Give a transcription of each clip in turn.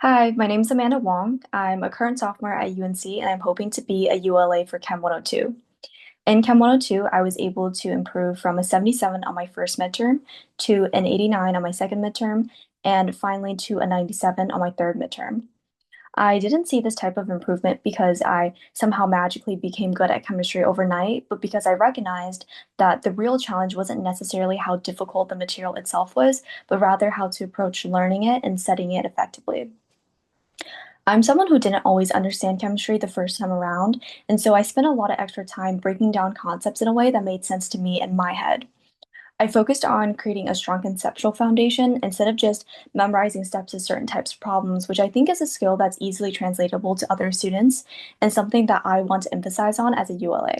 Hi, my name is Amanda Wong. I'm a current sophomore at UNC and I'm hoping to be a ULA for Chem 102. In Chem 102, I was able to improve from a 77 on my first midterm to an 89 on my second midterm and finally to a 97 on my third midterm. I didn't see this type of improvement because I somehow magically became good at chemistry overnight, but because I recognized that the real challenge wasn't necessarily how difficult the material itself was, but rather how to approach learning it and studying it effectively. I'm someone who didn't always understand chemistry the first time around, and so I spent a lot of extra time breaking down concepts in a way that made sense to me in my head. I focused on creating a strong conceptual foundation instead of just memorizing steps of certain types of problems, which I think is a skill that's easily translatable to other students and something that I want to emphasize on as a ULA.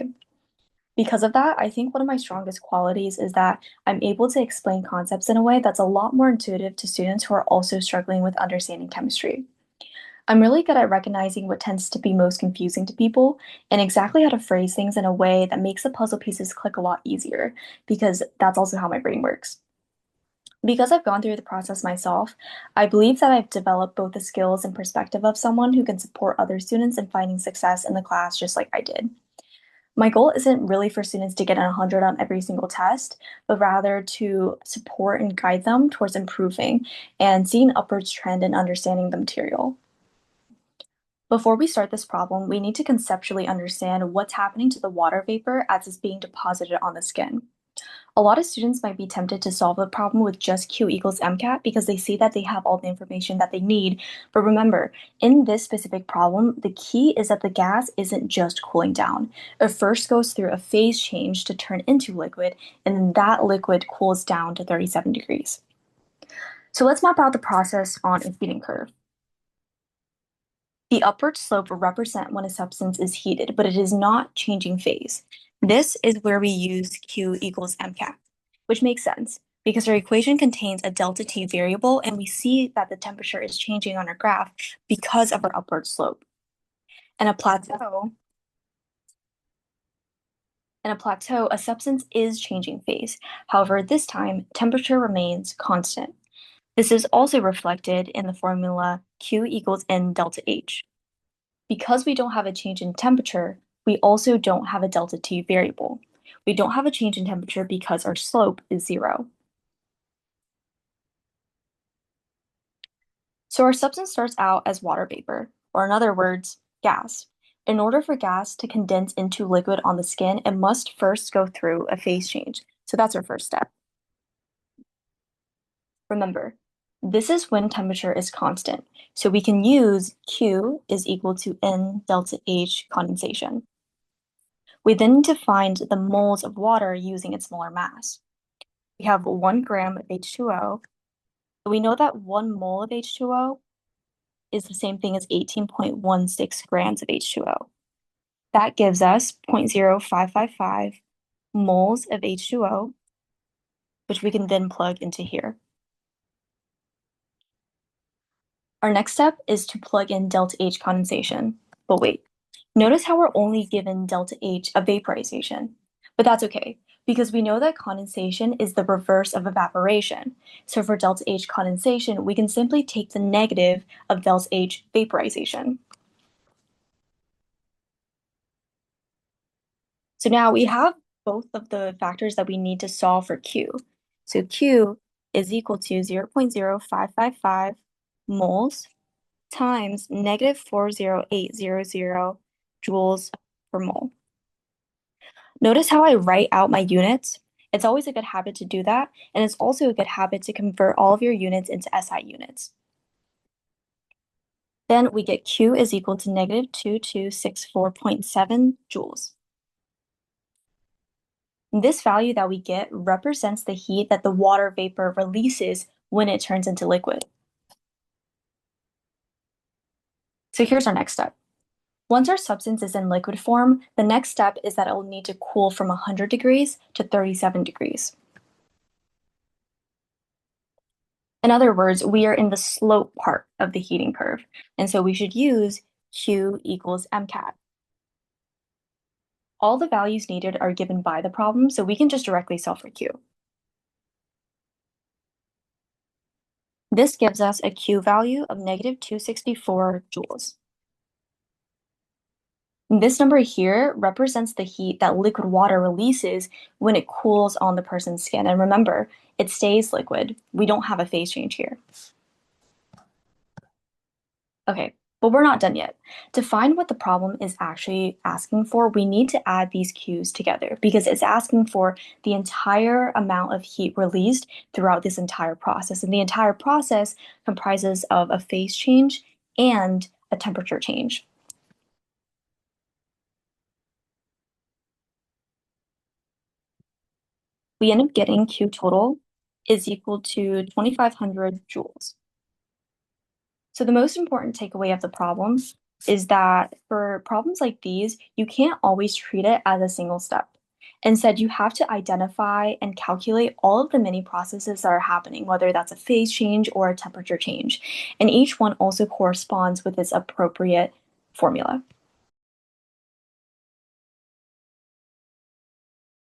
Because of that, I think one of my strongest qualities is that I'm able to explain concepts in a way that's a lot more intuitive to students who are also struggling with understanding chemistry. I'm really good at recognizing what tends to be most confusing to people and exactly how to phrase things in a way that makes the puzzle pieces click a lot easier, because that's also how my brain works. Because I've gone through the process myself, I believe that I've developed both the skills and perspective of someone who can support other students in finding success in the class just like I did. My goal isn't really for students to get an 100 on every single test, but rather to support and guide them towards improving and seeing an upwards trend in understanding the material. Before we start this problem, we need to conceptually understand what's happening to the water vapor as it's being deposited on the skin. A lot of students might be tempted to solve the problem with just Q equals MCAT because they see that they have all the information that they need. But remember, in this specific problem, the key is that the gas isn't just cooling down. It first goes through a phase change to turn into liquid, and then that liquid cools down to 37 degrees. So let's map out the process on a heating curve. The upward slope will represent when a substance is heated, but it is not changing phase. This is where we use Q equals MCAT, which makes sense because our equation contains a delta T variable and we see that the temperature is changing on our graph because of our upward slope. And a plateau, a substance is changing phase. However, this time temperature remains constant. This is also reflected in the formula Q equals N delta H. Because we don't have a change in temperature, we also don't have a delta T variable. We don't have a change in temperature because our slope is 0. So our substance starts out as water vapor, or in other words, gas. In order for gas to condense into liquid on the skin, it must first go through a phase change. So that's our first step. Remember, this is when temperature is constant. So we can use Q is equal to N delta H condensation. We then need to find the moles of water using its molar mass. We have 1 gram of H2O. We know that 1 mole of H2O is the same thing as 18.16 grams of H2O. That gives us 0.0555 moles of H2O, which we can then plug into here. Our next step is to plug in delta H condensation. But wait, notice how we're only given delta H of vaporization. But that's okay, because we know that condensation is the reverse of evaporation. So for delta H condensation, we can simply take the negative of delta H vaporization. So now we have both of the factors that we need to solve for Q. So Q is equal to 0.0555 moles times negative 40800 joules per mole. Notice how I write out my units? It's always a good habit to do that, and it's also a good habit to convert all of your units into SI units. Then we get Q is equal to negative 2264.7 joules. This value that we get represents the heat that the water vapor releases when it turns into liquid. So here's our next step. Once our substance is in liquid form, the next step is that it will need to cool from 100 degrees to 37 degrees. In other words, we are in the slope part of the heating curve, and so we should use Q equals MCAT. All the values needed are given by the problem, so we can just directly solve for Q. This gives us a Q value of negative 264 joules. This number here represents the heat that liquid water releases when it cools on the person's skin. And remember, it stays liquid. We don't have a phase change here. Okay, but we're not done yet. To find what the problem is actually asking for, we need to add these Q's together because it's asking for the entire amount of heat released throughout this entire process. And the entire process comprises of a phase change and a temperature change. We end up getting Q total is equal to 2,500 joules. So the most important takeaway of the problem is that for problems like these, you can't always treat it as a single step. Instead, you have to identify and calculate all of the many processes that are happening, whether that's a phase change or a temperature change. And each one also corresponds with its appropriate formula.